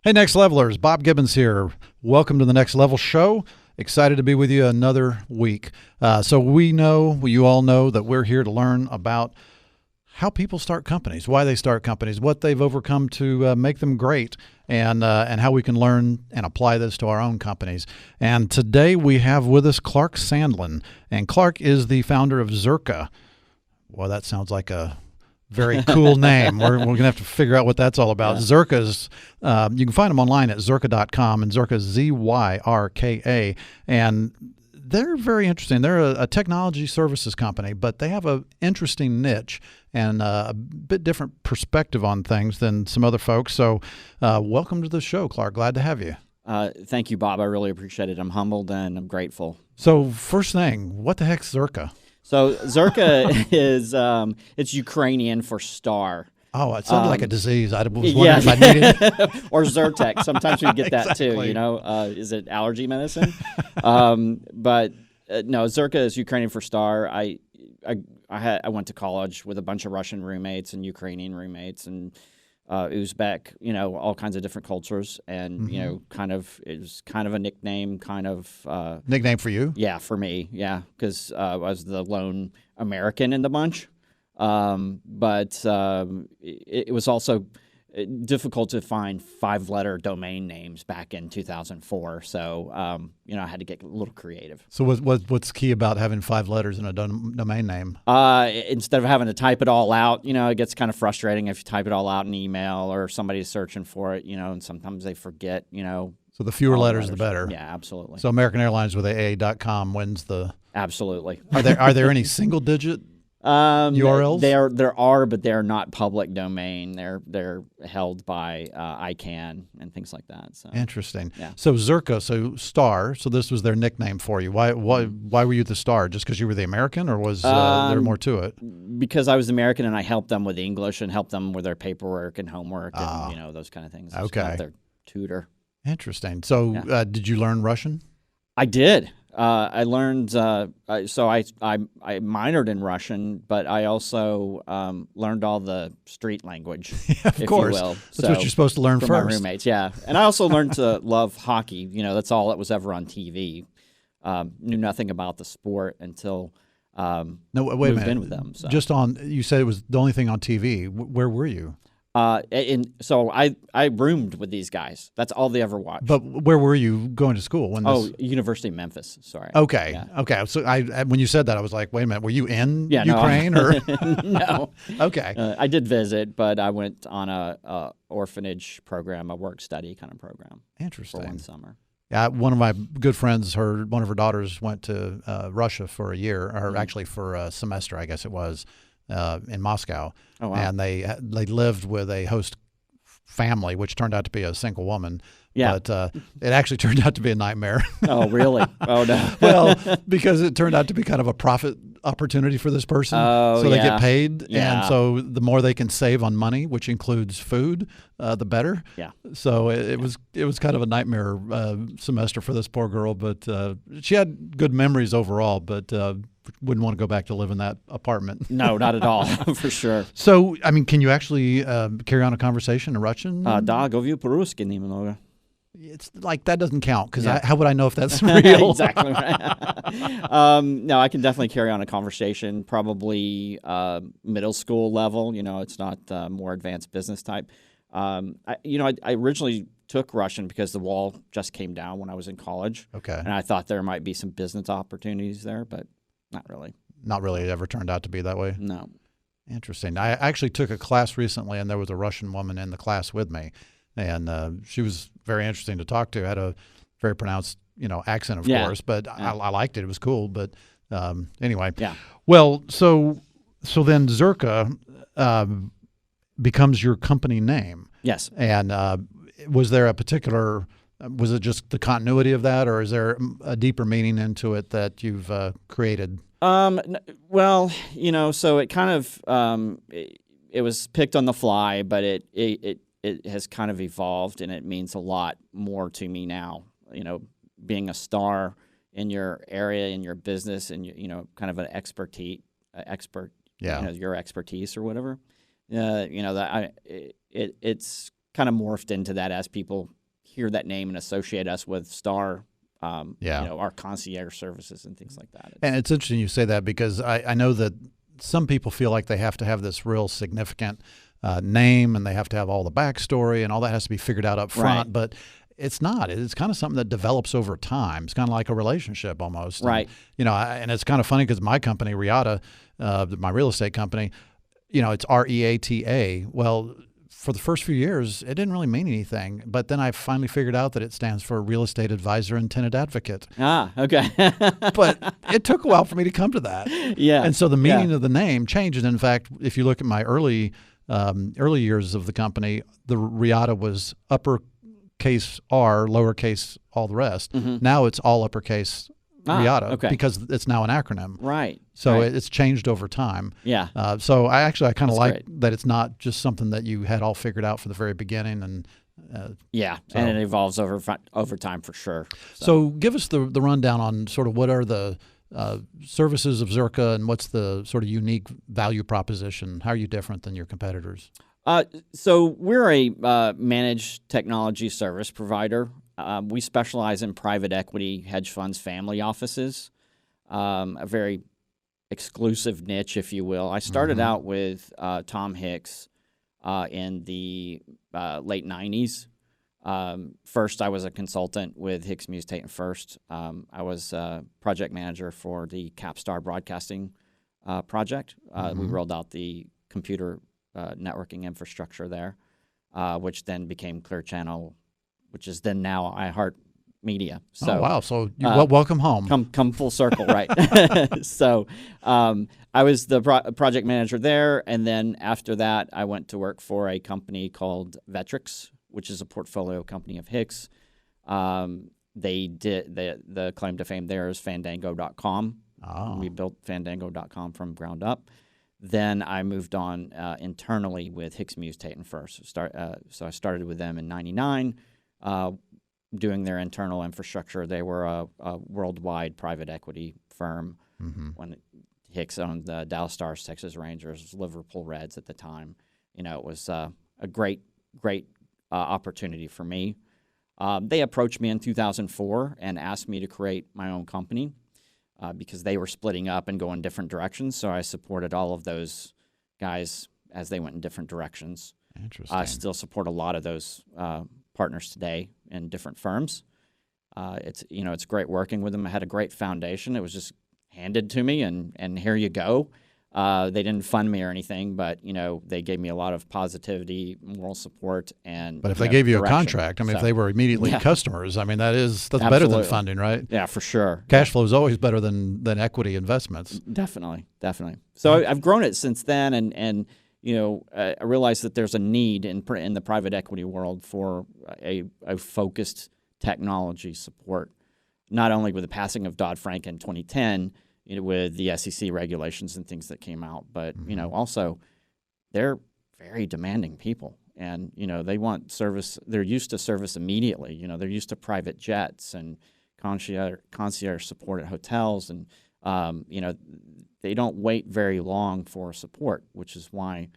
Hey, Next Levelers, Bob Gibbons here. Welcome to the Next Level Show. Excited to be with you another week. You all know that we're here to learn about how people start companies, why they start companies, what they've overcome to make them great, and how we can learn and apply this to our own companies. And today we have with us Clark Sandlin, and Clark is the founder of Zyrka. Well, that sounds like a very cool name. We're going to have to figure out what that's all about. Yeah. Zyrka's, you can find them online at Zyrka.com, and Zyrka, Zyrka, and they're very interesting. They're a technology services company, but they have an interesting niche and a bit different perspective on things than some other folks. So welcome to the show, Clark. Glad to have you. Thank you, Bob. I really appreciate it. I'm humbled and I'm grateful. So first thing, what the heck's Zyrka? So Zyrka is it's Ukrainian for star. Oh, it sounded like a disease. I was wondering if I needed it. Or Zyrtec. Sometimes we get that too, you know. Is it allergy medicine? But no, Zyrka is Ukrainian for star. I went to college with a bunch of Russian roommates and Ukrainian roommates and Uzbek, you know, all kinds of different cultures. And, you know, it was kind of a nickname, nickname for you? Yeah, for me, yeah, because I was the lone American in the bunch. But it was also difficult to find 5-letter domain names back in 2004. So, you know, I had to get a little creative. So what's key about having 5 letters in a domain name? Instead of having to type it all out, you know, it gets kind of frustrating if you type it all out in email or somebody's searching for it, you know, and sometimes they forget, you know. So the fewer letters, the better. Yeah, absolutely. So American Airlines with AA.com wins the... Absolutely. Are there any single digit URLs? There are, but they're not public domain. They're held by ICANN and things like that. So interesting. Yeah. So Zyrka, so Star. So this was their nickname for you. Why were you the Star? Just because you were the American, or was there more to it? Because I was American and I helped them with English and helped them with their paperwork and homework and you know those kind of things. Okay. Kind of their tutor. Interesting. So did you learn Russian? I did. I learned, so I minored in Russian, but I also learned all the street language, of course. You will. That's what you're supposed to learn from first. My roommates, yeah. And I also learned to love hockey. You know, that's all that was ever on TV. Knew nothing about the sport until no, wait a minute. In with them. So. Just on, you said it was the only thing on TV. Where were you? So I roomed with these guys. That's all they ever watched. But where were you going to school? University of Memphis. Sorry. Okay. Yeah. Okay. So when you said that, I was like, wait a minute. Were you in Ukraine or? No. Okay. I did visit, but I went on a orphanage program, a work study kind of program. Interesting. For one summer. Yeah, one of my good friends, one of her daughters went to Russia for a year, or actually for a semester, I guess it was. In Moscow, oh, wow. And they lived with a host family, which turned out to be a single woman. Yeah. But it actually turned out to be a nightmare. Oh, really? Oh, no. Well, because it turned out to be kind of a profit opportunity for this person. Oh, so they get paid, yeah. And so the more they can save on money, which includes food, the better. Yeah. So it was kind of a nightmare semester for this poor girl, but she had good memories overall, but wouldn't want to go back to live in that apartment. No, not at all, for sure. So, I mean, can you actually carry on a conversation in Russian? Да, говорю по-русски немного. It's like that doesn't count because how would I know if that's real? Exactly right. No, I can definitely carry on a conversation, probably middle school level. You know, it's not more advanced business type. I originally took Russian because the wall just came down when I was in college. Okay. And I thought there might be some business opportunities there, but not really. Not really. It ever turned out to be that way? No. Interesting. I actually took a class recently, and there was a Russian woman in the class with me, and she was very interesting to talk to. Had a very pronounced, accent, of course, but I liked it. It was cool. But anyway. Yeah. Well, so then Zyrka becomes your company name. Yes. And was there a particular? Was it just the continuity of that, or is there a deeper meaning into it that you've created? Well, so it kind of it was picked on the fly, but it has kind of evolved, and it means a lot more to me now. Being a star in your area, in your business, and kind of an expert, your expertise or whatever. It's kind of morphed into that as people hear that name and associate us with Star. Our concierge services and things like that. And it's interesting you say that, because I know that some people feel like they have to have this real significant name, and they have to have all the backstory, and all that has to be figured out up front. Right. But it's not. It's kind of something that develops over time. It's kind of like a relationship almost. Right. And, and it's kind of funny because my company, Riata, my real estate company, it's REATA. Well, for the first few years, it didn't really mean anything. But then I finally figured out that it stands for Real Estate Advisor and Tenant Advocate. Ah, okay. But it took a while for me to come to that. Yeah. And so the meaning of the name changed. And in fact, if you look at my early years of the company, the Riata was uppercase R, lowercase all the rest. Mm-hmm. Now it's all uppercase Riata, okay. because it's now an acronym. Right. So right. It's changed over time. Yeah. So I kind of like great. that it's not just something that you had all figured out for the very beginning. And and it evolves over time for sure. So give us the rundown on sort of what are the services of Zyrka, and what's the sort of unique value proposition? How are you different than your competitors? So we're a managed technology service provider. We specialize in private equity, hedge funds, family offices, a very exclusive niche, if you will. I started out with Tom Hicks in the late 90s. First, I was a consultant with hicksmusetate&furst. I was project manager for the Capstar broadcasting project. We rolled out the computer networking infrastructure there, which then became Clear Channel, which is then now iHeartMedia. So, oh, wow. So welcome home. Come full circle, right? So I was the project manager there, and then after that, I went to work for a company called Vetrix, which is a portfolio company of Hicks. They did the claim to fame there is Fandango.com. Oh. We built Fandango.com from ground up. Then I moved on internally with hicksmusetate&furst. So I started with them in '99, doing their internal infrastructure. They were a worldwide private equity firm when Hicks owned the Dallas Stars, Texas Rangers, Liverpool Reds at the time. It was a great opportunity for me. They approached me in 2004 and asked me to create my own company because they were splitting up and going different directions. So I supported all of those guys as they went in different directions. Interesting. I still support a lot of those partners today in different firms. It's great working with them. I had a great foundation. It was just handed to me, and here you go. They didn't fund me or anything, but they gave me a lot of positivity, moral support, and. But if they gave you direction. a contract, if they were immediately customers, that's Absolutely. better than funding, right? Yeah, for sure. Cash flow is always better than equity investments. Definitely. So I've grown it since then, and I realized that there's a need in the private equity world for a focused technology support, not only with the passing of Dodd-Frank in 2010. With the SEC regulations and things that came out, but also they're very demanding people, and they want service. They're used to service immediately. They're used to private jets and concierge support at hotels, and they don't wait very long for support, which is why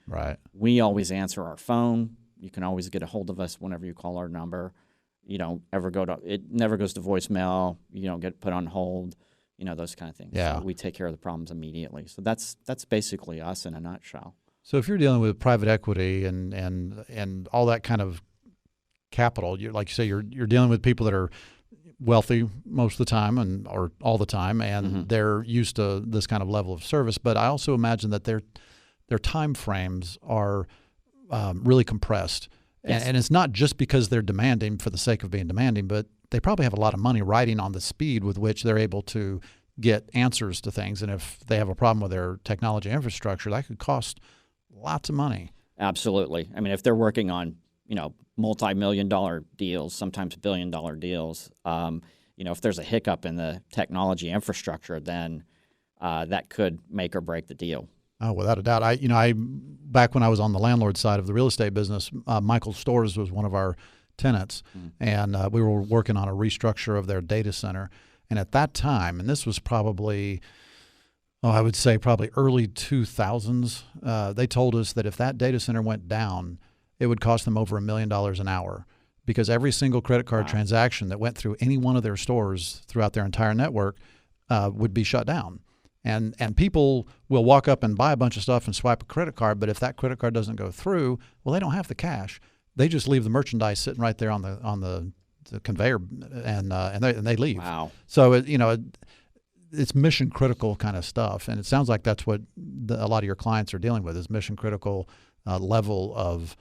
we always answer our phone. You can always get a hold of us whenever you call our number. You don't ever it never goes to voicemail. You don't get put on hold. Those kind of things. Yeah. So we take care of the problems immediately. So that's basically us in a nutshell. So if you're dealing with private equity and all that kind of capital, like you say, you're dealing with people that are wealthy most of the time or all the time, and they're used to this kind of level of service. But I also imagine that their time frames are really compressed. Yes. And it's not just because they're demanding for the sake of being demanding, but they probably have a lot of money riding on the speed with which they're able to get answers to things. And if they have a problem with their technology infrastructure, that could cost lots of money. Absolutely. I mean, if they're working on, multi-million-dollar deals, sometimes billion-dollar deals, if there's a hiccup in the technology infrastructure, then that could make or break the deal. Oh, without a doubt. I back when I was on the landlord side of the real estate business, Michael Stores was one of our tenants, and we were working on a restructure of their data center. And at that time, and this was probably, I would say probably early 2000s, they told us that if that data center went down, it would cost them over $1 million an hour, because every single credit card transaction that went through any one of their stores throughout their entire network would be shut down. And people will walk up and buy a bunch of stuff and swipe a credit card, but if that credit card doesn't go through, well, they don't have the cash. They just leave the merchandise sitting right there on the conveyor, and they leave. Wow. So it's mission critical kind of stuff, and it sounds like that's what a lot of your clients are dealing with, is mission critical level of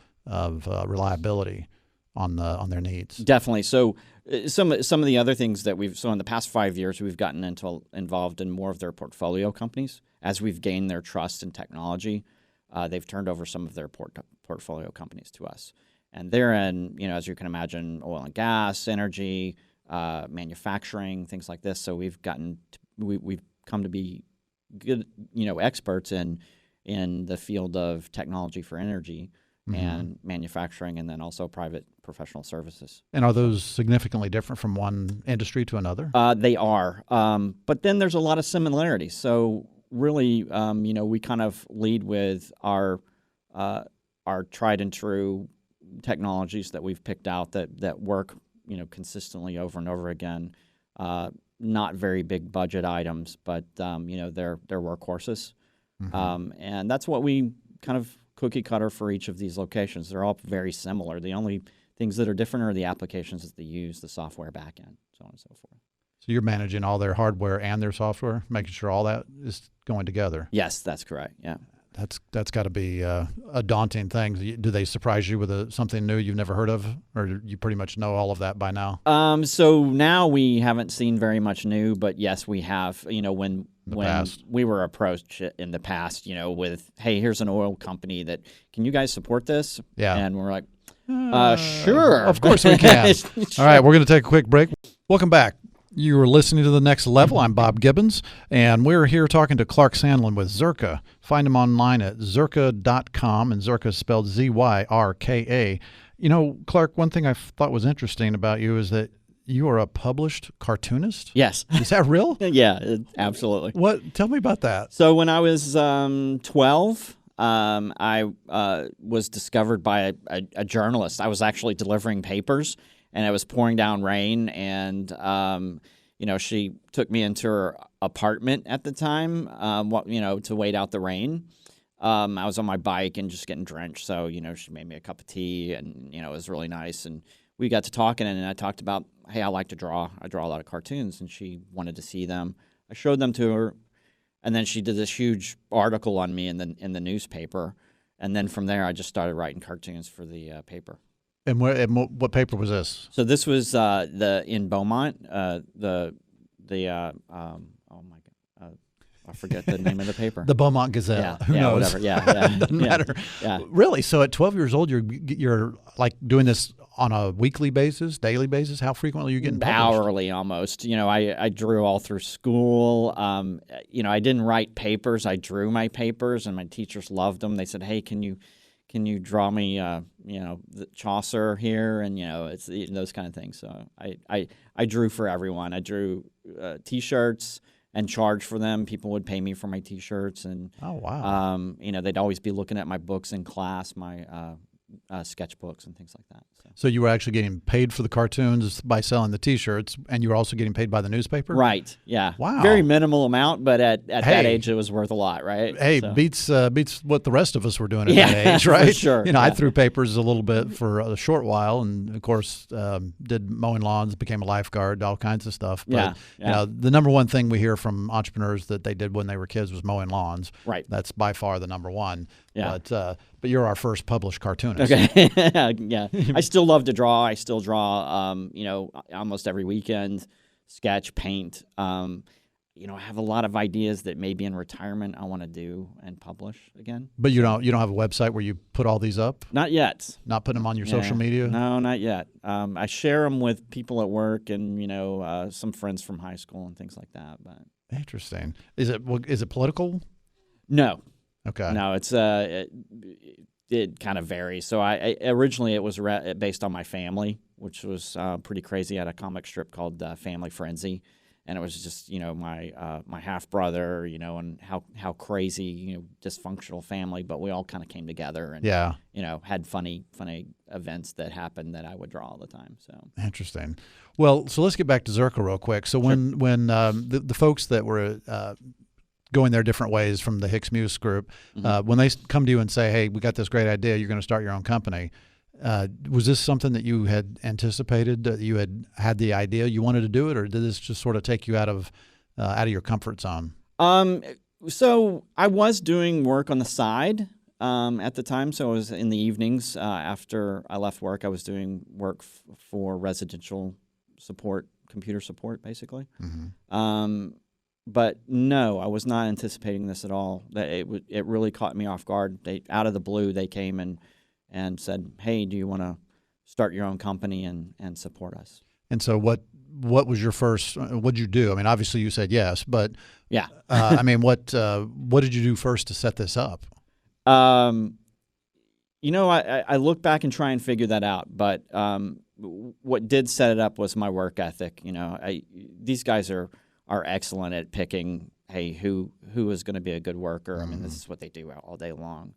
reliability on their needs. Definitely. So some of the other things that in the past 5 years, we've gotten involved in more of their portfolio companies. As we've gained their trust in technology, they've turned over some of their portfolio companies to us. And they're in, as you can imagine, oil and gas, energy, manufacturing, things like this. So we've come to be good, experts in the field of technology for energy and manufacturing, and then also private professional services. And are those significantly different from one industry to another? They are, but then there's a lot of similarities. So really, we kind of lead with our tried and true technologies that we've picked out that work, consistently over and over again. Not very big budget items, but they're workhorses, and that's what we kind of cookie cutter for each of these locations. They're all very similar. The only things that are different are the applications that they use, the software backend, so on and so forth. So you're managing all their hardware and their software, making sure all that is going together. Yes, that's correct. Yeah. That's got to be a daunting thing. Do they surprise you with something new you've never heard of, or you pretty much know all of that by now? So now we haven't seen very much new, but yes, we have. When we were approached in the past, with, hey, here's an oil company can you guys support this? Yeah. And we're like, sure. Of course we can. Sure. All right, we're going to take a quick break. Welcome back. You are listening to The Next Level. I'm Bob Gibbons, and we're here talking to Clark Sandlin with Zyrka. Find him online at Zyrka.com, and Zyrka is spelled Zyrka. Clark, one thing I thought was interesting about you is that you are a published cartoonist? Yes. Is that real? Yeah, absolutely. Tell me about that. So when I was 12, I was discovered by a journalist. I was actually delivering papers, and it was pouring down rain, and she took me into her apartment at the time, to wait out the rain. I was on my bike and just getting drenched, so she made me a cup of tea, and it was really nice. And we got to talking, and I talked about, hey, I like to draw. I draw a lot of cartoons, and she wanted to see them. I showed them to her, and then she did this huge article on me in the newspaper, and then from there I just started writing cartoons for the paper. And what paper was this? So this was in Beaumont. I forget the name of the paper. The Beaumont Gazette. Yeah, Who knows? Whatever. Yeah, Doesn't matter. Yeah. Really? So at 12 years old, you're like doing this on a weekly basis, daily basis? How frequently are you getting published? Hourly, almost. I drew all through school. I didn't write papers. I drew my papers, and my teachers loved them. They said, "Hey, can you draw me, the Chaucer here?" And it's those kind of things. So I drew for everyone. I drew T-shirts and charged for them. People would pay me for my T-shirts, and oh wow, they'd always be looking at my books in class, my sketchbooks and things like that. So you were actually getting paid for the cartoons by selling the T-shirts, and you were also getting paid by the newspaper? Right, yeah. Wow. Very minimal amount, but at that age, it was worth a lot, right? Hey, so. beats what the rest of us were doing at that age, right? For sure. I threw papers a little bit for a short while, and of course did mowing lawns, became a lifeguard, all kinds of stuff. But the number one thing we hear from entrepreneurs that they did when they were kids was mowing lawns. Right. That's by far the number one. Yeah. But you're our first published cartoonist. Okay. Yeah. I still love to draw. I still draw, almost every weekend, sketch, paint. I have a lot of ideas that maybe in retirement I want to do and publish again. But you don't have a website where you put all these up? Not yet. Not putting them on your social media? No, not yet. I share them with people at work and, some friends from high school and things like that. But interesting. Is it political? No. Okay. No, it's it kind of varies. So I originally it was based on my family, which was pretty crazy. I had a comic strip called Family Frenzy, and it was just my half brother, and how crazy, dysfunctional family, but we all kind of came together and had funny events that happened that I would draw all the time. So interesting. Well, so let's get back to Zyrka real quick. So when the folks that were going their different ways from the Hicks Muse group, when they come to you and say, "Hey, we got this great idea, you're going to start your own company," was this something that you had anticipated? That you had the idea, you wanted to do it, or did this just sort of take you out of your comfort zone? So I was doing work on the side at the time. So I was in the evenings after I left work. I was doing work for residential support, computer support, basically. But no, I was not anticipating this at all. That it really caught me off guard. Out of the blue, they came and said, "Hey, do you want to start your own company and support us?" And so what was your first, what'd you do? I mean, obviously you said yes, but yeah. I mean, what did you do first to set this up? I look back and try and figure that out, but what did set it up was my work ethic. These guys are excellent at picking, hey, who is going to be a good worker. I mean, this is what they do all day long.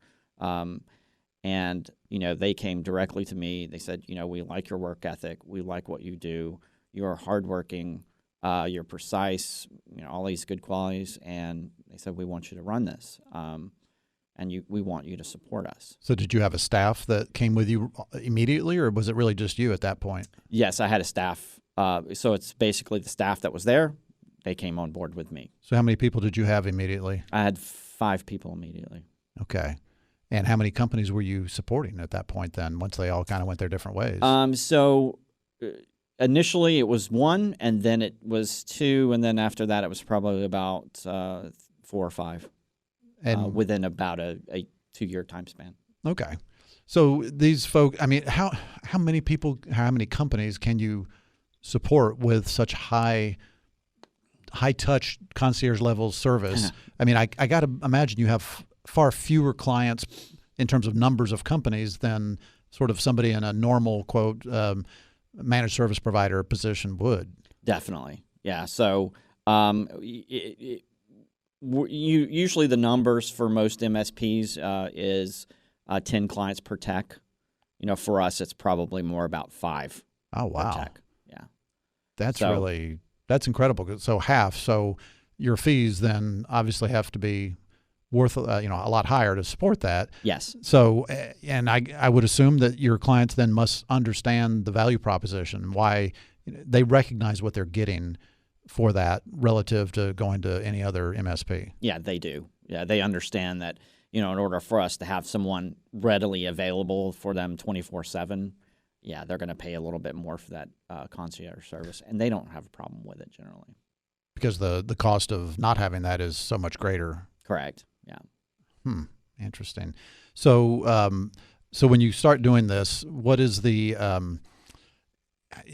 And, they came directly to me. They said, we like your work ethic. We like what you do. You're hardworking. You're precise, all these good qualities. And they said, we want you to run this. And we want you to support us. So did you have a staff that came with you immediately, or was it really just you at that point? Yes, I had a staff. So it's basically the staff that was there. They came on board with me. So how many people did you have immediately? I had 5 people immediately. Okay. And how many companies were you supporting at that point then, once they all kind of went their different ways? So initially it was 1, and then it was 2, and then after that it was probably about 4 or 5. And within about a 2-year time span. Okay. So these folk, I mean, how many people, how many companies can you support with such high touch concierge level service? I mean, I got to imagine you have far fewer clients in terms of numbers of companies than sort of somebody in a normal, quote, managed service provider position would. Definitely. Yeah. So usually the numbers for most MSPs is 10 clients per tech. For us, it's probably more about 5. Oh, wow. Per tech. Yeah. That's incredible. So half. So your fees then obviously have to be worth a lot higher to support that. Yes. So, and I would assume that your clients then must understand the value proposition, why they recognize what they're getting for that relative to going to any other MSP. Yeah, they do. Yeah, they understand that, in order for us to have someone readily available for them 24/7, yeah, they're going to pay a little bit more for that concierge service, and they don't have a problem with it generally. Because the cost of not having that is so much greater. Correct. Yeah. Interesting. So, so when you start doing this, what is the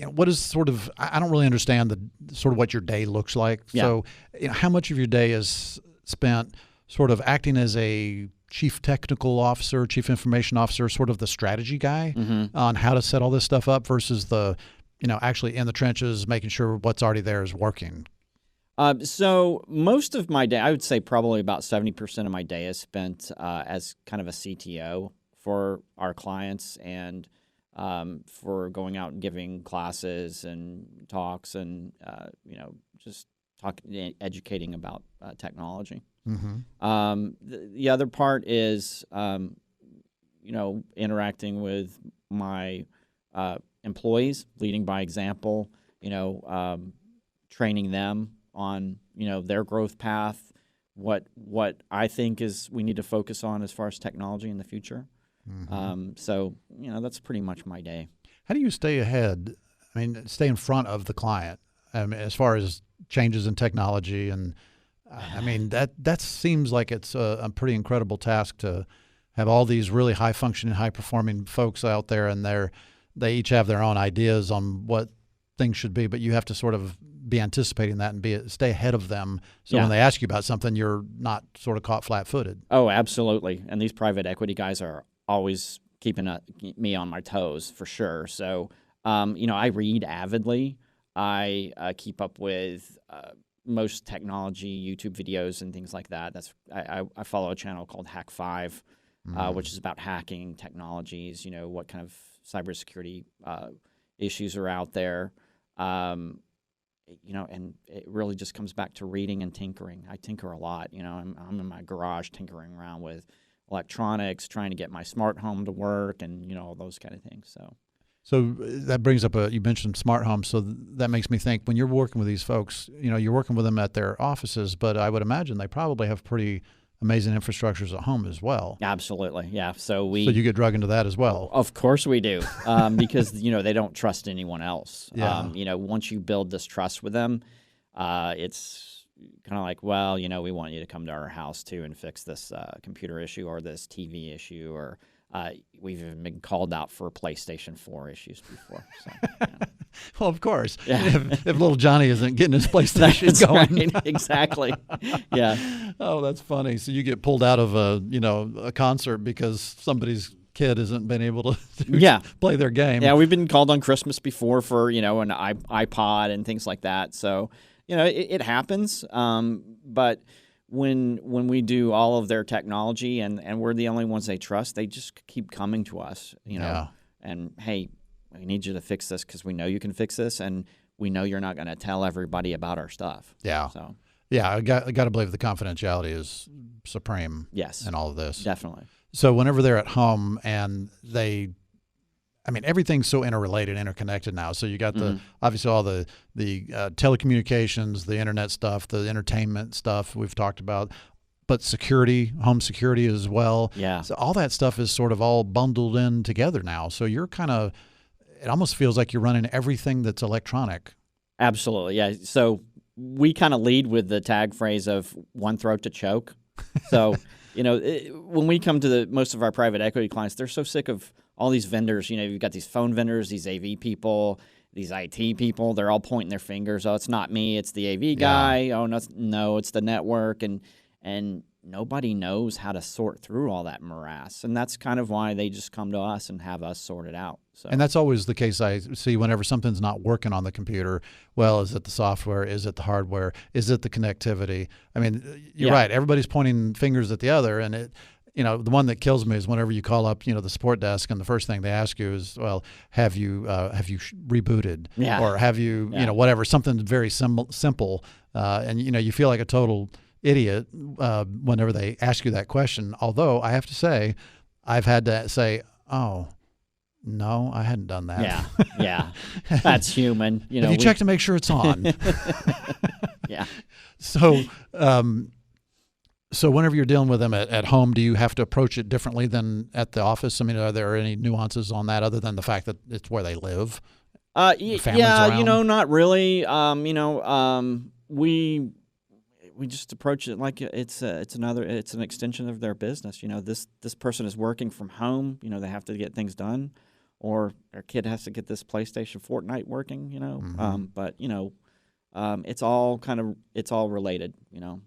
what is sort of, I don't really understand the sort of what your day looks like. Yeah. So, how much of your day is spent sort of acting as a chief technical officer, chief information officer, sort of the strategy guy on how to set all this stuff up versus the, actually in the trenches, making sure what's already there is working? So most of my day, I would say probably about 70% of my day is spent as kind of a CTO for our clients and for going out and giving classes and talks and, just educating about technology. The other part is, interacting with my employees, leading by example, training them on their growth path, what I think is we need to focus on as far as technology in the future. So that's pretty much my day. How do you stay ahead? I mean, stay in front of the client. As far as changes in technology, and I mean that seems like it's a pretty incredible task to have all these really high functioning, high performing folks out there, and they each have their own ideas on what things should be, but you have to sort of be anticipating that and stay ahead of them. So when they ask you about something, you're not sort of caught flat-footed. Oh, absolutely. And these private equity guys are always keeping me on my toes for sure. So, I read avidly. I keep up with most technology YouTube videos and things like that. I follow a channel called Hack5, which is about hacking technologies. What kind of cybersecurity issues are out there. And it really just comes back to reading and tinkering. I tinker a lot. I'm in my garage tinkering around with electronics, trying to get my smart home to work, and all those kind of things. So that brings up you mentioned smart homes. So that makes me think, when you're working with these folks, you're working with them at their offices, but I would imagine they probably have pretty amazing infrastructures at home as well. Absolutely, yeah. So you get drug into that as well. Of course we do, because they don't trust anyone else. Yeah. Once you build this trust with them, it's kind of like, well, we want you to come to our house too and fix this computer issue or this TV issue, or we've even been called out for PlayStation 4 issues before. So, Well, of course. Yeah. If little Johnny isn't getting his PlayStation going. Right. Exactly. Yeah. Oh, that's funny. So you get pulled out of a concert because somebody's kid hasn't been able to play their game. Yeah, we've been called on Christmas before for, an iPod and things like that. So, it happens. But when we do all of their technology and we're the only ones they trust, they just keep coming to us, and, hey, we need you to fix this because we know you can fix this, and we know you're not going to tell everybody about our stuff. Yeah. So, yeah, I got to believe the confidentiality is supreme. Yes. In all of this. Definitely. So whenever they're at home and everything's so interrelated, interconnected now. So you got obviously all the telecommunications, the internet stuff, the entertainment stuff we've talked about, but security, home security as well. Yeah. So all that stuff is sort of all bundled in together now. So you're it almost feels like you're running everything that's electronic. Absolutely. Yeah. So we kind of lead with the tag phrase of one throat to choke. So, when we come to most of our private equity clients, they're so sick of all these vendors. You've got these phone vendors, these AV people, these IT people. They're all pointing their fingers. Oh, it's not me. It's the AV guy. Yeah. Oh, no, it's the network. And nobody knows how to sort through all that morass. And that's kind of why they just come to us and have us sort it out. So. And that's always the case I see whenever something's not working on the computer. Well, is it the software? Is it the hardware? Is it the connectivity? I mean, you're right. Everybody's pointing fingers at the other. And the one that kills me is whenever you call up, the support desk, and the first thing they ask you is, well, have you rebooted? Yeah. Or have you, whatever, something very simple. And, you feel like a total idiot whenever they ask you that question. Although I have to say, I've had to say, oh, no, I hadn't done that. Yeah. That's human. Have you checked to make sure it's on? Yeah. So whenever you're dealing with them at home, do you have to approach it differently than at the office? I mean, are there any nuances on that other than the fact that it's where they live? Not really. We just approach it like it's an extension of their business. This person is working from home. They have to get things done, or their kid has to get this PlayStation Fortnite working. But it's all related.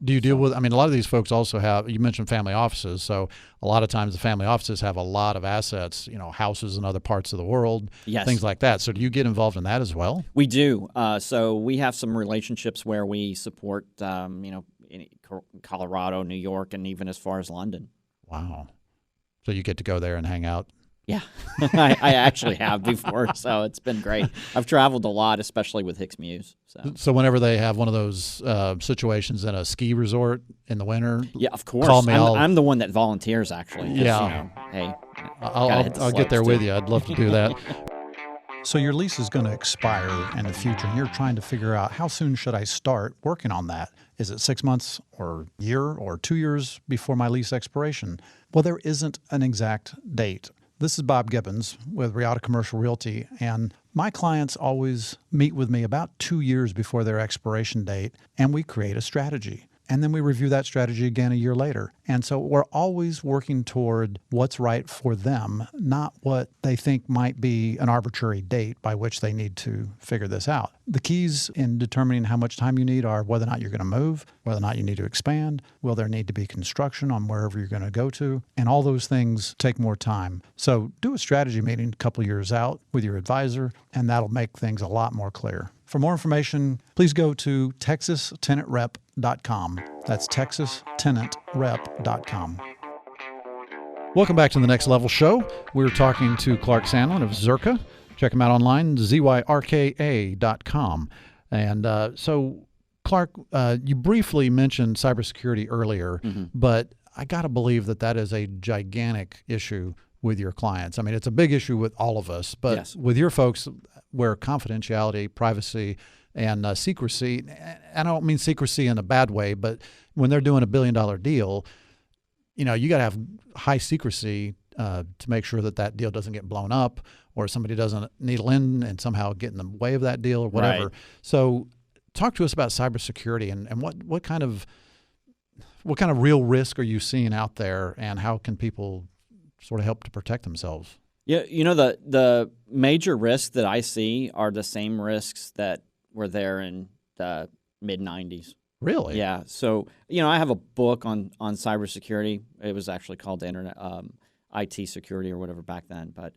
Do you deal with? I mean, a lot of these folks also have. You mentioned family offices, so a lot of times the family offices have a lot of assets. Houses in other parts of the world, things like that. So do you get involved in that as well? We do. So we have some relationships where we support. In Colorado, New York, and even as far as London. Wow. So you get to go there and hang out? Yeah, I actually have before, so it's been great. I've traveled a lot, especially with Hicks Muse. So whenever they have one of those situations in a ski resort in the winter, yeah, of course. Call me. I'm the one that volunteers, actually. Yeah. Hey, I'll get there with you. I'd love to do that. So your lease is going to expire in the future, and you're trying to figure out how soon should I start working on that? Is it 6 months or a year or 2 years before my lease expiration? Well, there isn't an exact date. This is Bob Gibbons with Riata Commercial Realty, and my clients always meet with me about 2 years before their expiration date, and we create a strategy. And then we review that strategy again a year later. And so we're always working toward what's right for them, not what they think might be an arbitrary date by which they need to figure this out. The keys in determining how much time you need are whether or not you're going to move, whether or not you need to expand, will there need to be construction on wherever you're going to go to, and all those things take more time. So do a strategy meeting a couple years out with your advisor, and that'll make things a lot more clear. For more information, please go to texastenantrep.com. That's texastenantrep.com. Welcome back to the Next Level Show. We're talking to Clark Sandlin of Zyrka. Check him out online, zyrka.com. And so, Clark, you briefly mentioned cybersecurity earlier, but I got to believe that that is a gigantic issue with your clients. I mean, it's a big issue with all of us, but Yes. with your folks, where confidentiality, privacy, and secrecy, I don't mean secrecy in a bad way, but when they're doing $1 billion deal, you got to have high secrecy to make sure that that deal doesn't get blown up, or somebody doesn't needle in and somehow get in the way of that deal or whatever. Right. So talk to us about cybersecurity and what kind of real risk are you seeing out there, and how can people sort of help to protect themselves? Yeah, the major risks that I see are the same risks that were there in the mid-'90s. Really? Yeah. So, I have a book on cybersecurity. It was actually called Internet IT Security or whatever back then, but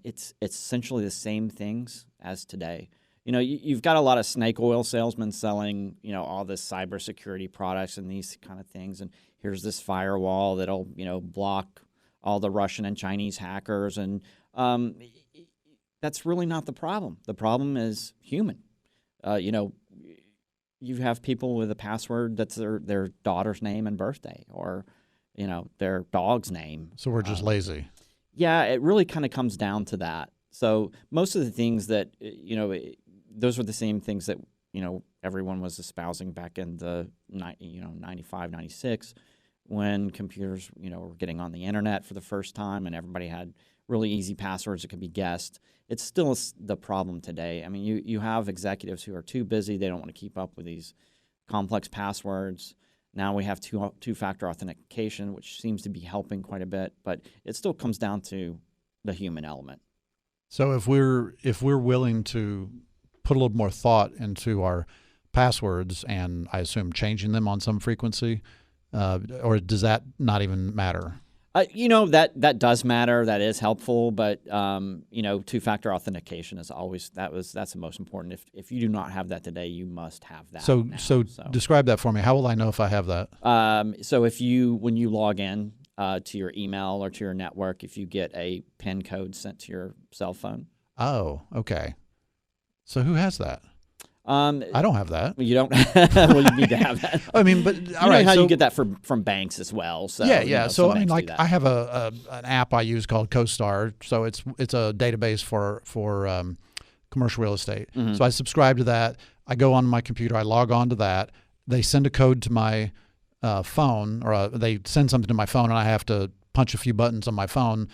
it's essentially the same things as today. You've got a lot of snake oil salesmen selling, all this cybersecurity products and these kind of things. And here's this firewall that'll, block all the Russian and Chinese hackers. And that's really not the problem. The problem is human. You have people with a password that's their daughter's name and birthday, or, their dog's name. So we're just lazy. Yeah, it really kind of comes down to that. So most of the things that, those were the same things that, everyone was espousing back in the, 95, 96, when computers, were getting on the internet for the first time and everybody had really easy passwords that could be guessed. It's still the problem today. I mean, you have executives who are too busy. They don't want to keep up with these complex passwords. Now we have two-factor authentication, which seems to be helping quite a bit, but it still comes down to the human element. So if we're willing to put a little more thought into our passwords, and I assume changing them on some frequency, or does that not even matter? That does matter. That is helpful, but two-factor authentication is always that's the most important. If you do not have that today, you must have that. So now. Describe that for me. How will I know if I have that? So when you log in to your email or to your network, if you get a PIN code sent to your cell phone. Oh, okay. So who has that? I don't have that. You don't. Well, you need to have that. I mean, but all right. How you get that from banks as well. So yeah. So I mean, like I have an app I use called CoStar. So it's a database for commercial real estate. Mm-hmm. So I subscribe to that. I go on my computer. I log on to that. They send a code to my phone, or they send something to my phone, and I have to punch a few buttons on my phone,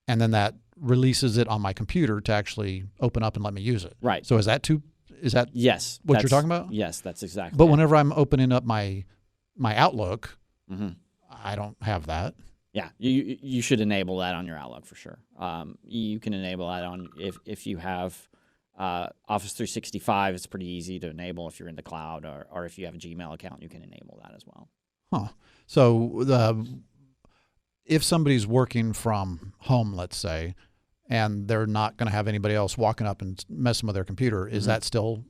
and then that releases it on my computer to actually open up and let me use it. Right. So is that yes what you're talking about? Yes, that's exactly. But whenever I'm opening up my Outlook, mm-hmm. I don't have that. Yeah, you should enable that on your Outlook for sure. You can enable that on if you have Office 365. It's pretty easy to enable if you're in the cloud, or if you have a Gmail account, you can enable that as well. Huh. So if somebody's working from home, let's say, and they're not going to have anybody else walking up and messing with their computer, is that still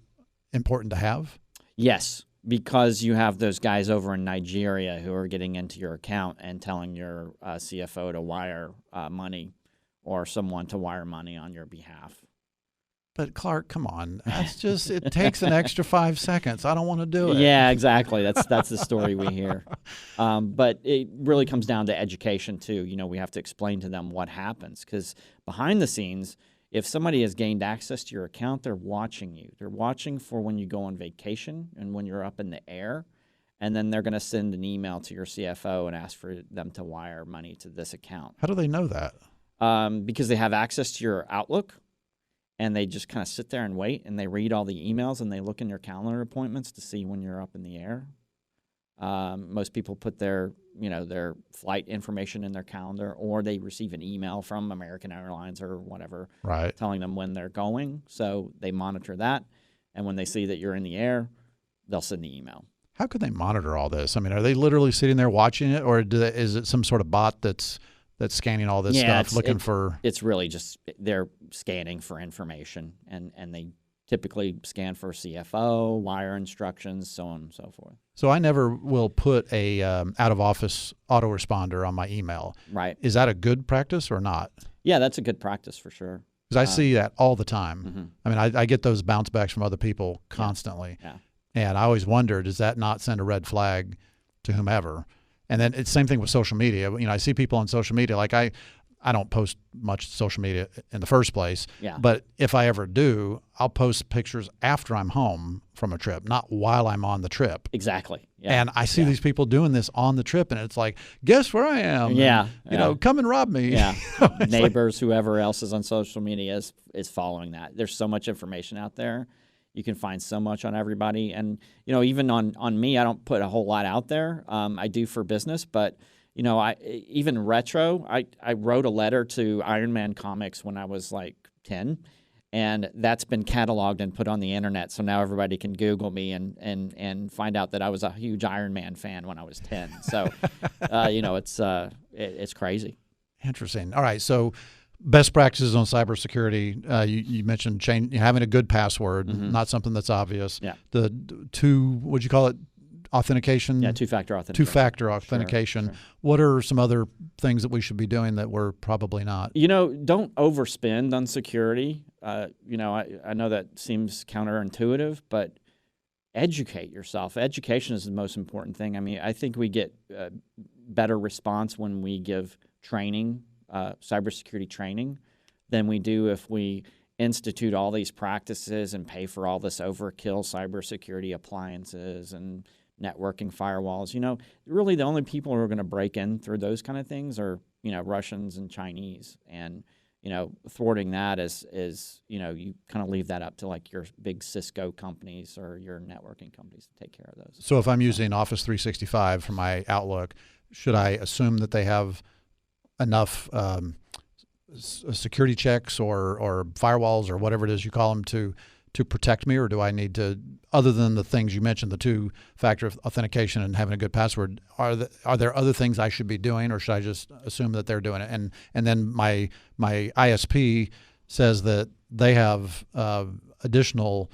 important to have? Yes, because you have those guys over in Nigeria who are getting into your account and telling your CFO to wire money, or someone to wire money on your behalf. But Clark, come on. That's just, it takes an extra 5 seconds. I don't want to do it. Yeah, exactly. That's the story we hear. But it really comes down to education too. We have to explain to them what happens, because behind the scenes, if somebody has gained access to your account, they're watching you. They're watching for when you go on vacation and when you're up in the air, and then they're going to send an email to your CFO and ask for them to wire money to this account. How do they know that? Because they have access to your Outlook. And they just kind of sit there and wait, and they read all the emails, and they look in your calendar appointments to see when you're up in the air. Most people put their flight information in their calendar, or they receive an email from American Airlines or whatever, right, telling them when they're going. So they monitor that, and when they see that you're in the air, they'll send the email. How could they monitor all this? I mean, are they literally sitting there watching it, or is it some sort of bot that's scanning all this stuff, looking for? It's really just they're scanning for information, and they typically scan for CFO, wire instructions, so on and so forth. So I never will put a out-of-office autoresponder on my email. Right. Is that a good practice or not? Yeah, that's a good practice for sure. Because I see that all the time. Mm-hmm. I mean, I get those bounce backs from other people constantly. Yeah. And I always wonder, does that not send a red flag to whomever? And then it's the same thing with social media. You know, I see people on social media, like I don't post much social media in the first place. Yeah. But if I ever do, I'll post pictures after I'm home from a trip, not while I'm on the trip. Exactly. Yeah. And I see these people doing this on the trip, and it's like, guess where I am? Yeah. And, you know, come and rob me. Yeah. It's Neighbors, whoever else is on social media is following that. There's so much information out there. You can find so much on everybody. And, you know, even on me, I don't put a whole lot out there. I do for business, but, you know, even retro, I wrote a letter to Iron Man Comics when I was like 10, and that's been cataloged and put on the internet. So now everybody can Google me and find out that I was a huge Iron Man fan when I was 10. So, you know, it's crazy. Interesting. All right. So best practices on cybersecurity. You mentioned having a good password, not something that's obvious. Yeah. The what'd you call it? Authentication? Yeah, two-factor authentication. Two-factor authentication. Sure. What are some other things that we should be doing that we're probably not? You know, don't overspend on security. You know, I know that seems counterintuitive, but educate yourself. Education is the most important thing. I mean, I think we get better response when we give training, cybersecurity training, than we do if we institute all these practices and pay for all this overkill cybersecurity appliances and networking firewalls. You know, really the only people who are going to break in through those kind of things are, you know, Russians and Chinese. And, you know, thwarting that is you know, you kind of leave that up to like your big Cisco companies or your networking companies to take care of those. So if I'm using Office 365 for my Outlook, should I assume that they have enough security checks or firewalls or whatever it is you call them to protect me, or do I need to, other than the things you mentioned, the two-factor authentication and having a good password, are there other things I should be doing, or should I just assume that they're doing it? And then my ISP says that they have additional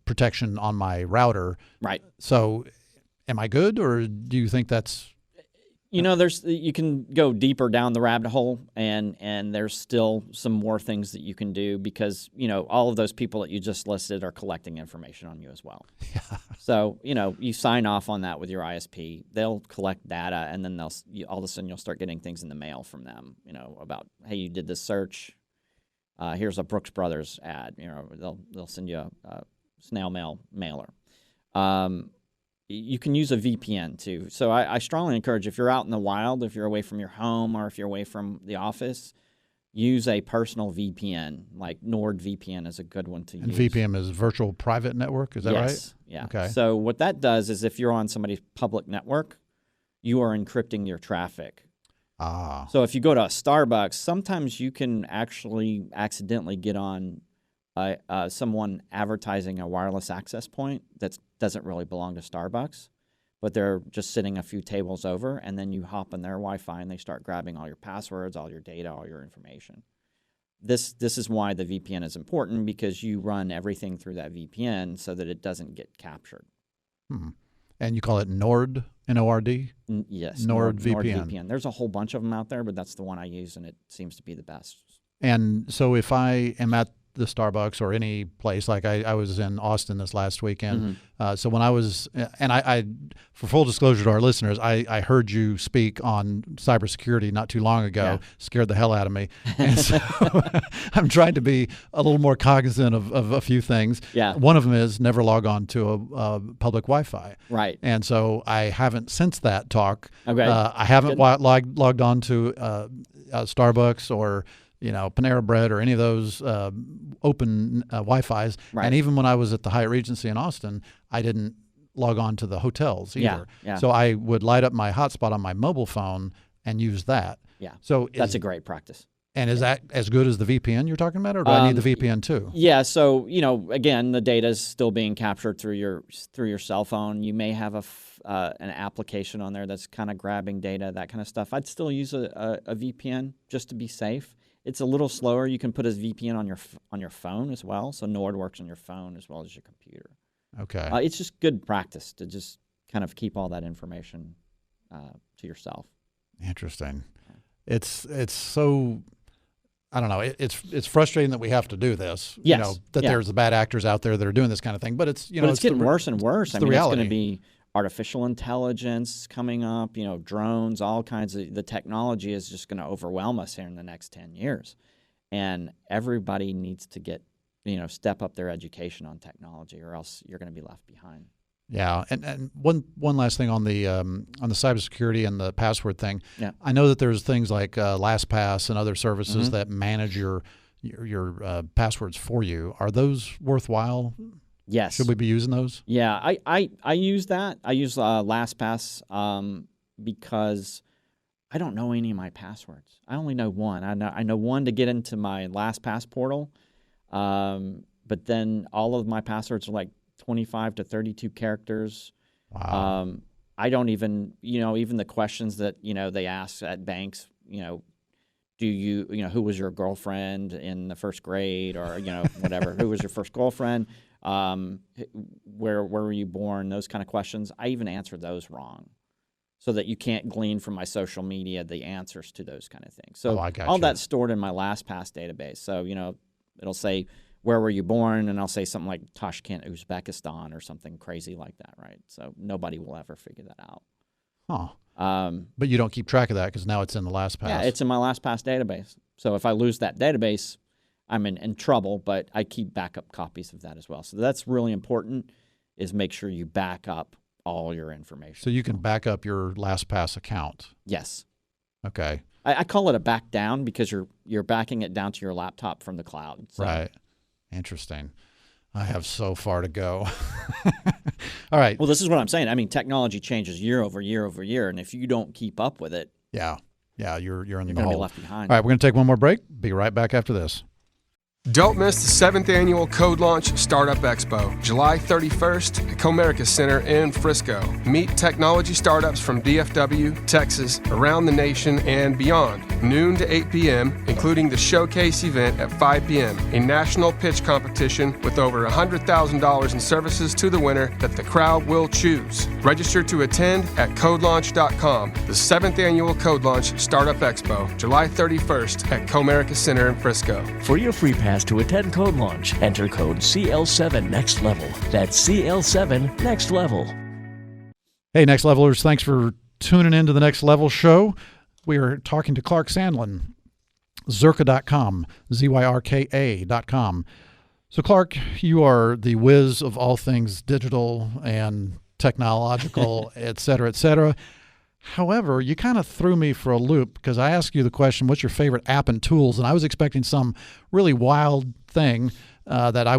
protection on my router. Right. So am I good, or do you think that's... You know, you can go deeper down the rabbit hole, and there's still some more things that you can do because, you know, all of those people that you just listed are collecting information on you as well. Yeah. So, you know, you sign off on that with your ISP. They'll collect data, and then all of a sudden you'll start getting things in the mail from them, you know, about, hey, you did this search. Here's a Brooks Brothers ad. You know, they'll send you a snail mail mailer. You can use a VPN too. So I strongly encourage, if you're out in the wild, if you're away from your home or if you're away from the office, use a personal VPN. Like NordVPN is a good one to use. And VPN is virtual private network, is that right? Yes. Yeah. Okay. So what that does is if you're on somebody's public network, you are encrypting your traffic. Ah. So if you go to a Starbucks, sometimes you can actually accidentally get on someone advertising a wireless access point that doesn't really belong to Starbucks, but they're just sitting a few tables over, and then you hop on their Wi-Fi and they start grabbing all your passwords, all your data, all your information. This is why the VPN is important, because you run everything through that VPN so that it doesn't get captured. Hmm. And you call it Nord, N-O-R-D? Yes, NordVPN. There's a whole bunch of them out there, but that's the one I use, and it seems to be the best. And so if I am at the Starbucks or any place, like I was in Austin this last weekend. So when I was, and I for full disclosure to our listeners, I heard you speak on cybersecurity not too long ago, scared the hell out of me. And so I'm trying to be a little more cognizant of a few things. Yeah. One of them is never log on to a public Wi-Fi. Right. And so I haven't, since that talk, okay. I haven't logged on to Starbucks or Panera Bread or any of those open Wi-Fis. Right. And even when I was at the Hyatt Regency in Austin, I didn't log on to the hotels either. Yeah. So I would light up my hotspot on my mobile phone and use that. Yeah. So that's a great practice. And is that as good as the VPN you're talking about, or do I need the VPN too? Yeah. So, again, the data is still being captured through your cell phone. You may have an application on there that's kind of grabbing data, that kind of stuff. I'd still use a VPN just to be safe. It's a little slower. You can put a VPN on your phone as well. So Nord works on your phone as well as your computer. Okay. It's just good practice to just kind of keep all that information to yourself. Interesting. It's so, I don't know. It's frustrating that we have to do this. Yes. You know, that there's the bad actors out there that are doing this kind of thing. But it's, it's getting worse and worse. I mean, it's going to be artificial intelligence coming up, drones, all kinds of, the technology is just going to overwhelm us here in the next 10 years. And everybody needs to get, step up their education on technology, or else you're going to be left behind. Yeah, and one last thing on the cybersecurity and the password thing. Yeah. I know that there's things like LastPass and other services that manage your passwords for you. Are those worthwhile? Yes. Should we be using those? Yeah, I use that. I use LastPass because I don't know any of my passwords. I only know one. I know one to get into my LastPass portal, but then all of my passwords are like 25 to 32 characters. Wow. I don't even, even the questions that, they ask at banks, do you, who was your girlfriend in the first grade, or, whatever, who was your first girlfriend? Where were you born? Those kind of questions. I even answered those wrong, so that you can't glean from my social media the answers to those kind of things. So all that's stored in my LastPass database. So, it'll say, where were you born? And I'll say something like Tashkent, Uzbekistan, or something crazy like that, right? So nobody will ever figure that out. Huh. But you don't keep track of that because now it's in the LastPass. Yeah, it's in my LastPass database. So if I lose that database, I'm in trouble, but I keep backup copies of that as well. So that's really important, is make sure you back up all your information. So you can back up your LastPass account? Yes. Okay. I call it a back down because you're backing it down to your laptop from the cloud. So. Right. Interesting. I have so far to go. All right. Well, this is what I'm saying. I mean, technology changes year over year over year, and if you don't keep up with it, you're in the hole. You're going to be left behind. All right, we're going to take one more break. Be right back after this. Don't miss the 7th Annual Code Launch Startup Expo, July 31st at Comerica Center in Frisco. Meet technology startups from DFW, Texas, around the nation, and beyond. Noon to 8 p.m., including the showcase event at 5 p.m., a national pitch competition with over $100,000 in services to the winner that the crowd will choose. Register to attend at codelaunch.com. The 7th Annual Code Launch Startup Expo, July 31st at Comerica Center in Frisco. For your free pass to attend Code Launch, enter code CL7 Next Level. That's CL7 Next Level. Hey, Next Levelers, thanks for tuning in to the Next Level show. We are talking to Clark Sandlin, Zyrka.com, ZYRKA.com. So, Clark, you are the whiz of all things digital and technological, et cetera, et cetera. However, you kind of threw me for a loop because I asked you the question, what's your favorite app and tools? And I was expecting some really wild thing that I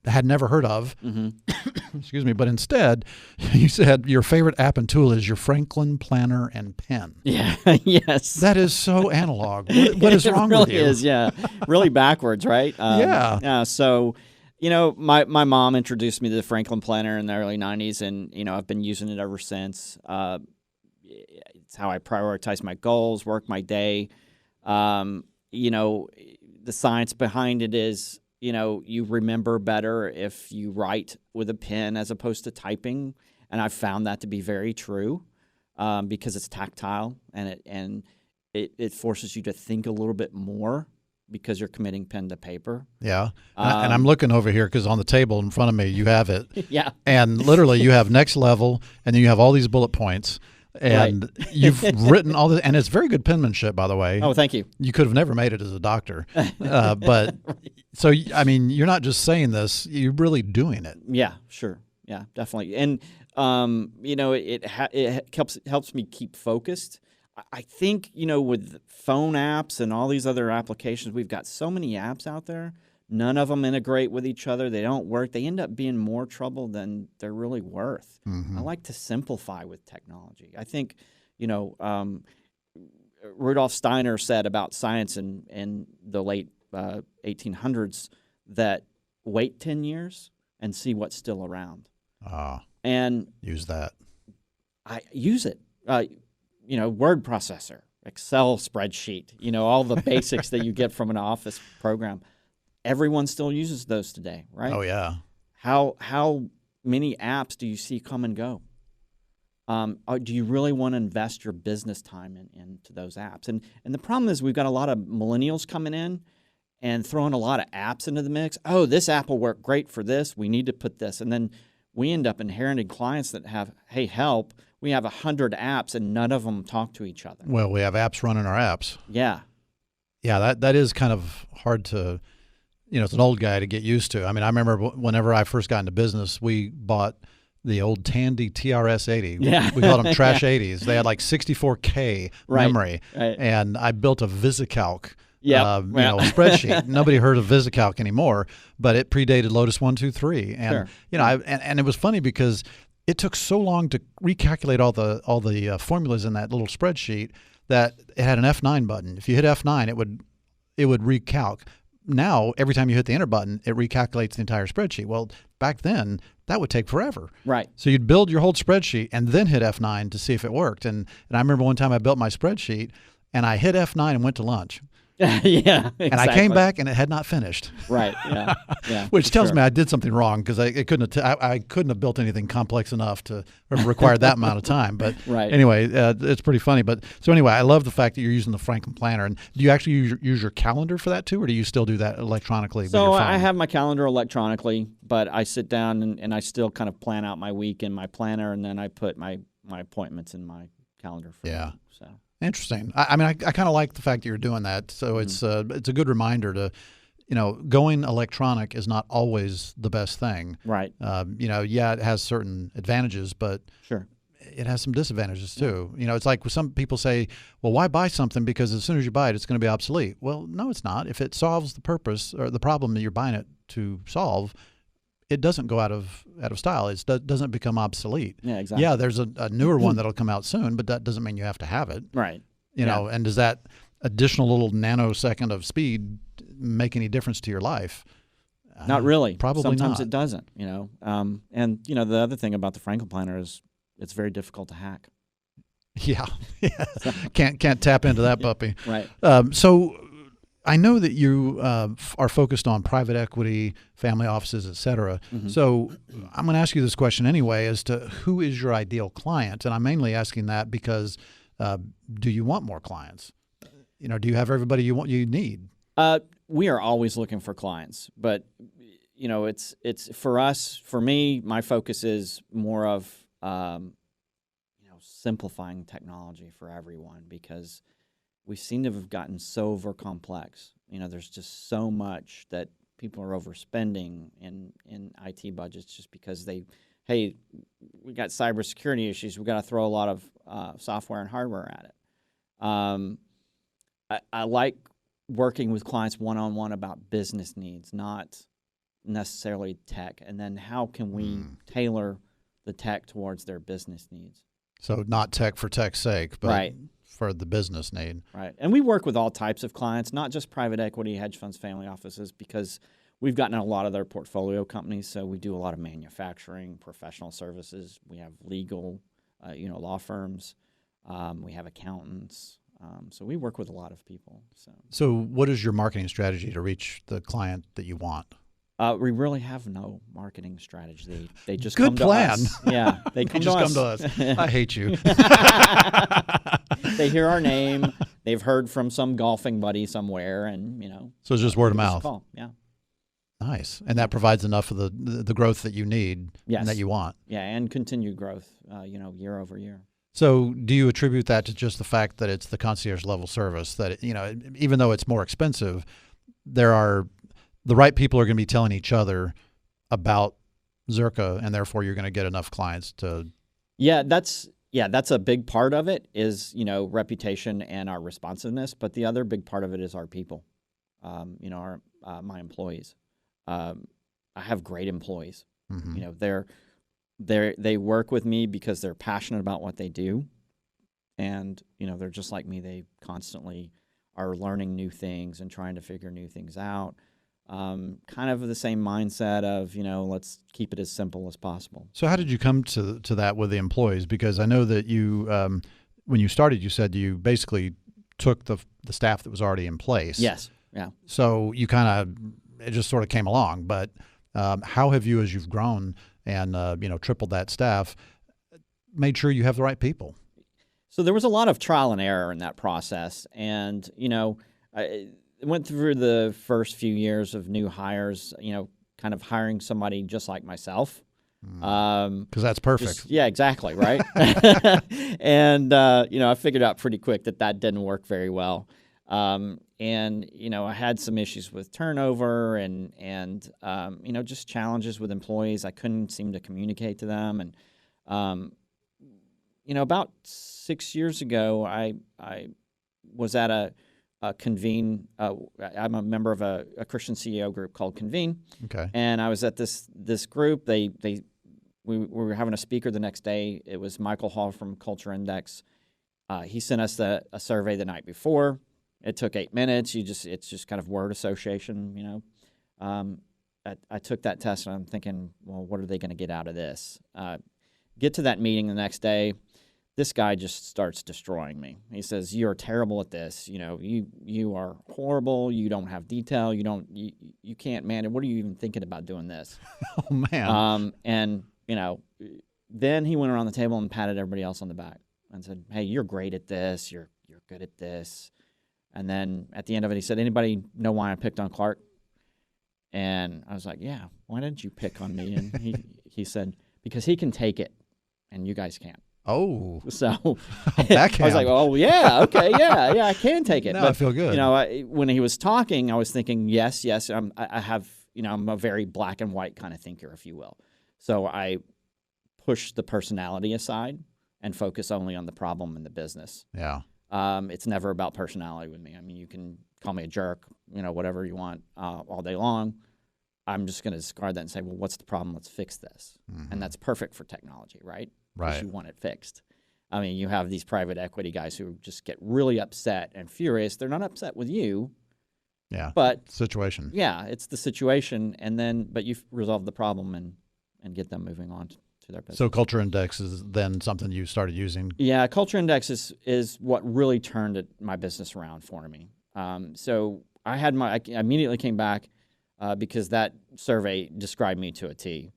had never heard of. Mm-hmm. Excuse me. But instead, you said your favorite app and tool is your Franklin planner and pen. Yeah. Yes. That is so analog. What is wrong with you? It really is, yeah. Really backwards, right? Yeah. Yeah. So, my mom introduced me to the Franklin planner in the early 90s, and, I've been using it ever since. It's how I prioritize my goals, work my day. The science behind it is, you remember better if you write with a pen as opposed to typing. And I've found that to be very true because it's tactile and it forces you to think a little bit more because you're committing pen to paper. Yeah. And I'm looking over here because on the table in front of me, you have it. Yeah. And literally you have Next Level, and then you have all these bullet points. And you've written all this, and it's very good penmanship, by the way. Oh, thank you. You could have never made it as a doctor. But so, I mean, you're not just saying this, you're really doing it. Yeah, sure. Yeah, definitely. And, it helps me keep focused. I think, with phone apps and all these other applications, we've got so many apps out there. None of them integrate with each other. They don't work. They end up being more trouble than they're really worth. Mm-hmm. I like to simplify with technology. I think, Rudolf Steiner said about science in the late 1800s that wait 10 years and see what's still around. And use that. I use it. Word processor. Excel spreadsheet, all the basics that you get from an Office program. Everyone still uses those today, right? Oh, yeah. How many apps do you see come and go? Do you really want to invest your business time into those apps? And the problem is we've got a lot of millennials coming in and throwing a lot of apps into the mix. Oh, this app will work great for this. We need to put this. And then we end up inheriting clients that have, hey, help. We have 100 apps and none of them talk to each other. Well, we have apps running our apps. Yeah. Yeah, that is kind of hard to, it's an old guy to get used to. I mean, I remember whenever I first got into business, we bought the old Tandy TRS-80. Yeah. We called them Trash 80s. They had like 64K memory. Right. And I built a VisiCalc Yep. Spreadsheet. Nobody heard of VisiCalc anymore, but it predated Lotus 1, 2, 3. And, Sure. And it was funny because it took so long to recalculate all the formulas in that little spreadsheet that it had an F9 button. If you hit F9, it would recalc. Now, every time you hit the enter button, it recalculates the entire spreadsheet. Well, back then, that would take forever. Right. So you'd build your whole spreadsheet and then hit F9 to see if it worked. And I remember one time I built my spreadsheet and I hit F9 and went to lunch. Yeah, exactly. And I came back and it had not finished. Right. Yeah. Which tells me I did something wrong because I couldn't have built anything complex enough to require that amount of time. But right. Anyway, it's pretty funny. But so anyway, I love the fact that you're using the Franklin Planner. And do you actually use your calendar for that too, or do you still do that electronically? So with your phone? I have my calendar electronically, but I sit down and I still kind of plan out my week in my planner, and then I put my appointments in my calendar for the week, so. Interesting. I mean, I kind of like the fact that you're doing that. So it's a good reminder to, going electronic is not always the best thing. Right. It has certain advantages, but sure, it has some disadvantages too. It's like some people say, well, why buy something because as soon as you buy it, it's going to be obsolete. Well, no, it's not. If it solves the purpose or the problem that you're buying it to solve, it doesn't go out of style. It doesn't become obsolete. Yeah, exactly. Yeah, there's a newer one that'll come out soon, but that doesn't mean you have to have it. Right. And does that additional little nanosecond of speed make any difference to your life? Not really. Probably Sometimes not. it doesn't, And, the other thing about the Franklin Planner is it's very difficult to hack. Yeah. Can't tap into that puppy. Right. So I know that you are focused on private equity, family offices, et cetera. Mm-hmm. So I'm going to ask you this question anyway as to who is your ideal client? And I'm mainly asking that because do you want more clients? Do you have everybody you need? We are always looking for clients, but it's for me, my focus is more of simplifying technology for everyone because we seem to have gotten so over complex. There's just so much that people are overspending in IT budgets just because we got cybersecurity issues. We got to throw a lot of software and hardware at it. I like working with clients one-on-one about business needs, not necessarily tech. And then how can we tailor the tech towards their business needs? So not tech for tech's sake, but right. For the business need. Right. And we work with all types of clients, not just private equity, hedge funds, family offices, because we've gotten a lot of their portfolio companies. So we do a lot of manufacturing, professional services. We have legal, law firms. We have accountants. So we work with a lot of people. So what is your marketing strategy to reach the client that you want? We really have no marketing strategy. They just Good come to plan. us. Yeah, they come just to come to us. I hate you. They hear our name. They've heard from some golfing buddy somewhere, and So it's just word of mouth. Call. Yeah. Nice, and that provides enough of the growth that you need and that you want. Yeah, and continued growth. Year over year. So do you attribute that to just the fact that it's the concierge level service that even though it's more expensive, the right people are going to be telling each other about Zyrka, and therefore you're going to get enough clients to. Yeah, that's a big part of it is reputation and our responsiveness, but the other big part of it is our people. My employees. I have great employees. Mm-hmm. They work with me because they're passionate about what they do, and they're just like me. They constantly are learning new things and trying to figure new things out. Kind of the same mindset of, let's keep it as simple as possible. So how did you come to that with the employees? Because I know that you, when you started, you said you basically took the staff that was already in place. Yes. Yeah. So you it just sort of came along. But how have you, as you've grown and tripled that staff, made sure you have the right people? So there was a lot of trial and error in that process, and I went through the first few years of new hires. Kind of hiring somebody just like myself. Because that's perfect. Yeah, exactly, right? And, I figured out pretty quick that didn't work very well. And, I had some issues with turnover and just challenges with employees. I couldn't seem to communicate to them. And, about 6 years ago, I was at a Convene. I'm a member of a Christian CEO group called Convene. Okay. And I was at this group. We were having a speaker the next day. It was Michael Hall from Culture Index. He sent us a survey the night before. It took 8 minutes. It's just kind of word association, I took that test and I'm thinking, well, what are they going to get out of this? Get to that meeting the next day. This guy just starts destroying me. He says, "You're terrible at this. You are horrible. You don't have detail. You can't manage. What are you even thinking about doing this?" Oh man. And then he went around the table and patted everybody else on the back and said, "Hey, you're great at this. You're good at this." And then at the end of it, he said, "Anybody know why I picked on Clark?" And I was like, "Yeah. Why didn't you pick on me?" And he said, "Because he can take it, and you guys can't." Oh, so I was like, "Oh yeah, okay, yeah, I can take it." Now but, I feel good. When he was talking, I was thinking, yes, I have, I'm a very black and white kind of thinker, if you will. So I push the personality aside and focus only on the problem in the business. Yeah. It's never about personality with me. I mean, you can call me a jerk, whatever you want, all day long. I'm just going to discard that and say, well, what's the problem? Let's fix this. Mm-hmm. And that's perfect for technology, right? Because you want it fixed. I mean, you have these private equity guys who just get really upset and furious. They're not upset with you. Yeah. But situation. Yeah, it's the situation. But you've resolved the problem and get them moving on to their business. So Culture Index is then something you started using? Yeah, Culture Index is what really turned my business around for me. So I immediately came back because that survey described me to a T.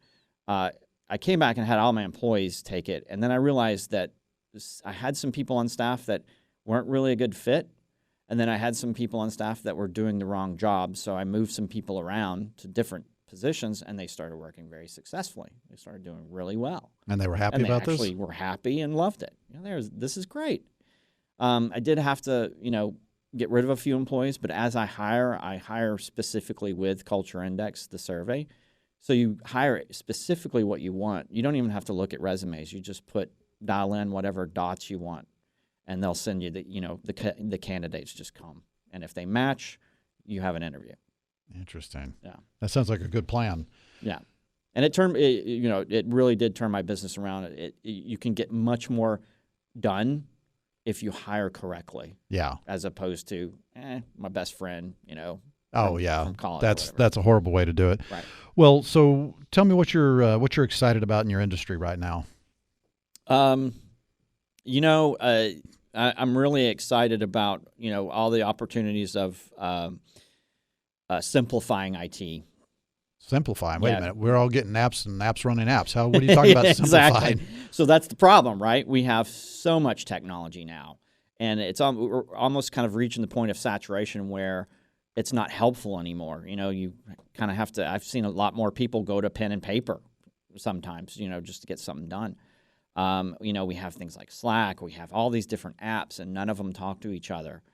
I came back and had all my employees take it, and then I realized that I had some people on staff that weren't really a good fit, and then I had some people on staff that were doing the wrong job, so I moved some people around to different positions, and they started working very successfully. They started doing really well. And they were happy about this? They actually were happy and loved it. This is great. I did have to, get rid of a few employees, but as I hire specifically with Culture Index, the survey. So you hire specifically what you want. You don't even have to look at resumes. You just dial in whatever dots you want, and they'll send you the candidates just come. And if they match, you have an interview. Interesting. Yeah. That sounds like a good plan. Yeah. And it really did turn my business around. You can get much more done if you hire correctly. Yeah. As opposed to, my best friend, from college. That's a horrible way to do it. Right. Well, so tell me what you're excited about in your industry right now. I'm really excited about all the opportunities of simplifying IT. Simplifying. Wait a minute. We're all getting apps and apps running apps. What are you talking about simplifying? Exactly. So that's the problem, right? We have so much technology now, and we're almost kind of reaching the point of saturation where it's not helpful anymore. You kind of have to. I've seen a lot more people go to pen and paper sometimes, just to get something done. We have things like Slack. We have all these different apps, and none of them talk to each other.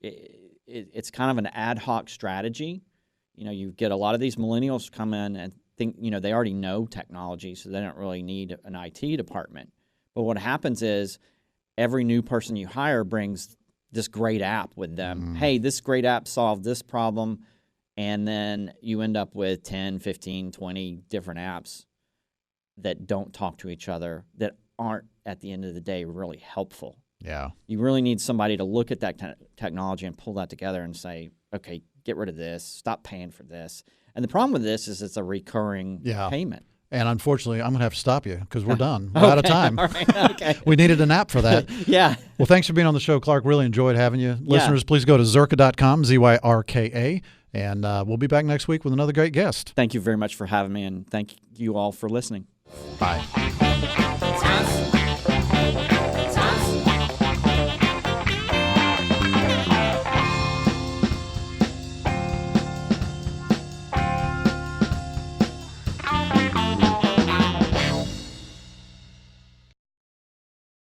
It's kind of an ad hoc strategy. You get a lot of these millennials come in and think, they already know technology, so they don't really need an IT department. But what happens is every new person you hire brings this great app with them. Hey, this great app solved this problem. And then you end up with 10, 15, 20 different apps that don't talk to each other, that aren't, at the end of the day, really helpful. Yeah. You really need somebody to look at that technology and pull that together and say, okay, get rid of this, stop paying for this. And the problem with this is it's a recurring payment. And unfortunately, I'm going to have to stop you because we're done. We're out of time. All right. Okay. We needed a nap for that. Yeah. Well, thanks for being on the show, Clark. Really enjoyed having you. Listeners, please go to Zyrka.com, Zyrka, and we'll be back next week with another great guest. Thank you very much for having me, and thank you all for listening. Bye.